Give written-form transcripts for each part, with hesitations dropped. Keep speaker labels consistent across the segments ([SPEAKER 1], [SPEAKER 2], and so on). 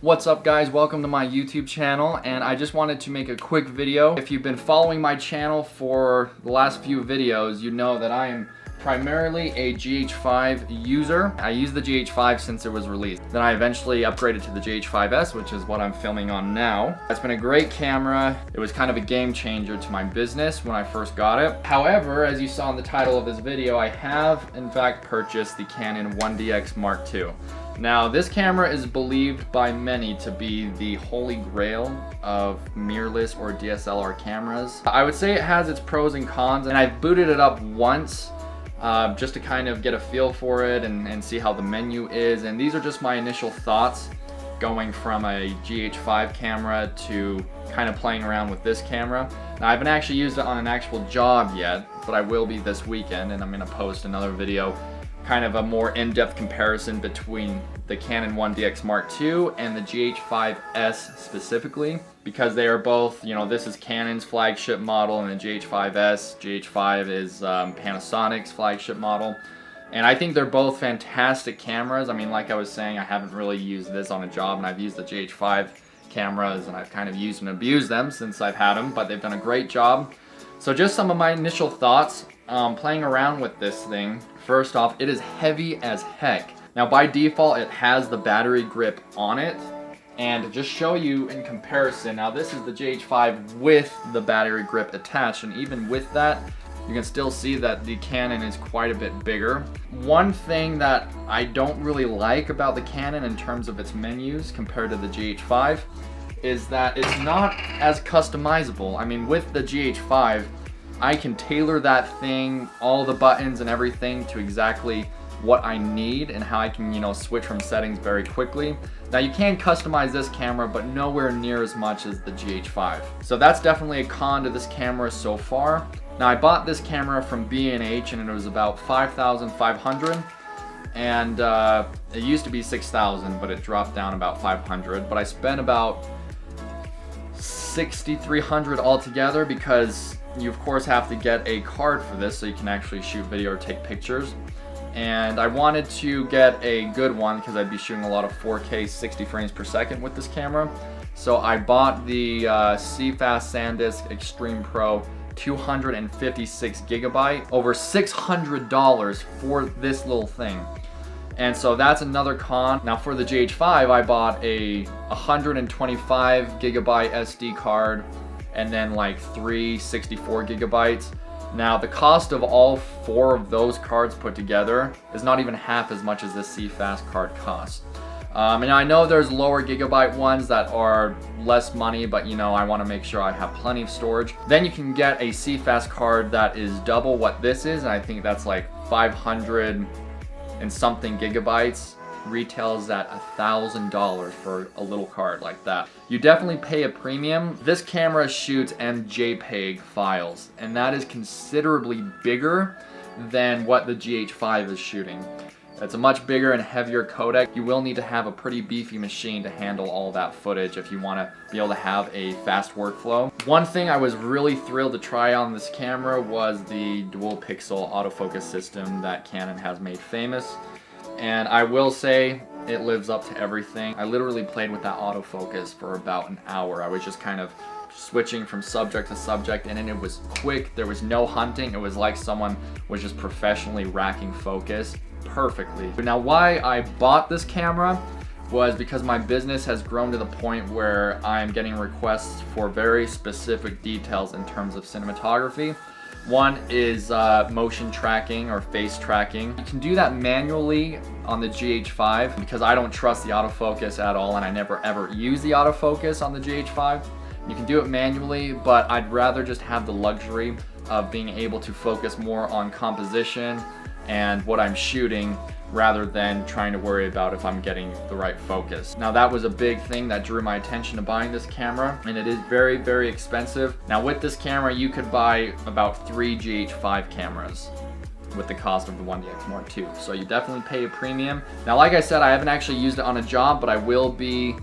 [SPEAKER 1] What's up guys, welcome to my YouTube channel, and I just wanted to make a quick video. If you've been following my channel for the last few videos, you know that I am primarily a GH5 user. I used the GH5 since it was released. Then I eventually upgraded to the GH5S, which is what I'm filming on now. It's been a great camera. It was kind of a game changer to my business when I first got it. However, as you saw in the title of this video, I have in fact purchased the Canon 1DX Mark II. Now, this camera is believed by many to be the holy grail of mirrorless or DSLR cameras. I would say it has its pros and cons, and I've booted it up once just to kind of get a feel for it and see how the menu is. And these are just my initial thoughts going from a GH5 camera to kind of playing around with this camera. Now, I haven't actually used it on an actual job yet, but I will be this weekend, and I'm going to post another video, kind of a more in-depth comparison between the Canon 1DX Mark II and the GH5S specifically, because they are both, you know, this is Canon's flagship model and the GH5S. GH5 is Panasonic's flagship model. And I think they're both fantastic cameras. I mean, like I was saying, I haven't really used this on a job, and I've used the GH5 cameras and I've kind of used and abused them since I've had them, but they've done a great job. So just some of my initial thoughts playing around with this thing. First off, it is heavy as heck. Now by default, it has the battery grip on it. And to just show you in comparison, now this is the GH5 with the battery grip attached, and even with that, you can still see that the Canon is quite a bit bigger. One thing that I don't really like about the Canon in terms of its menus compared to the GH5 is that it's not as customizable. I mean, with the GH5, I can tailor that thing, all the buttons and everything to exactly what I need and how I can, you know, switch from settings very quickly. Now you can customize this camera, but nowhere near as much as the GH5. So that's definitely a con to this camera so far. Now I bought this camera from B&H and it was about $5,500, and it used to be $6,000, but it dropped down about $500. But I spent about $6,300 altogether, because you of course have to get a card for this so you can actually shoot video or take pictures. And I wanted to get a good one because I'd be shooting a lot of 4K 60 frames per second with this camera. So I bought the CFast SanDisk Extreme Pro 256 gigabyte, over $600 for this little thing. And so that's another con. Now for the GH5, I bought a 125 gigabyte SD card and then like 3 64 gigabytes. Now the cost of all 4 of those cards put together is not even half as much as this CFast card costs. And I know there's lower gigabyte ones that are less money, but you know, I want to make sure I have plenty of storage. Then you can get a CFast card that is double what this is, and I think that's like 500 and something gigabytes. Retails at $1,000 for a little card like that. You definitely pay a premium. This camera shoots MJPEG files, and that is considerably bigger than what the GH5 is shooting. It's a much bigger and heavier codec. You will need to have a pretty beefy machine to handle all that footage if you want to be able to have a fast workflow. One thing I was really thrilled to try on this camera was the dual pixel autofocus system that Canon has made famous. And I will say it lives up to everything. I literally played with that autofocus for about an hour. I was just kind of switching from subject to subject, and it was quick. There was no hunting. It was like someone was just professionally racking focus perfectly. Now, why I bought this camera was because my business has grown to the point where I'm getting requests for very specific details in terms of cinematography. One is motion tracking or face tracking. You can do that manually on the GH5 because I don't trust the autofocus at all, and I never ever use the autofocus on the GH5. You can do it manually, but I'd rather just have the luxury of being able to focus more on composition and what I'm shooting, rather than trying to worry about if I'm getting the right focus. Now that was a big thing that drew my attention to buying this camera, and it is very, very expensive. Now with this camera, you could buy about 3 GH5 cameras with the cost of the 1DX Mark II. So you definitely pay a premium. Now like I said, I haven't actually used it on a job, but I will be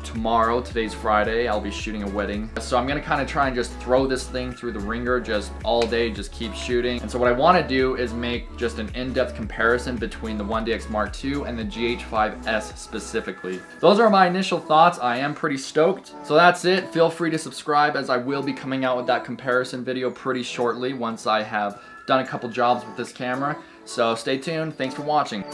[SPEAKER 1] tomorrow. Today's Friday. I'll be shooting a wedding. So I'm gonna kind of try and just throw this thing through the ringer just all day, just keep shooting. And so what I want to do is make just an in-depth comparison between the 1DX Mark II and the GH5S specifically. Those are my initial thoughts. I am pretty stoked. So that's it. Feel free to subscribe, as I will be coming out with that comparison video pretty shortly once I have done a couple jobs with this camera. So stay tuned. Thanks for watching.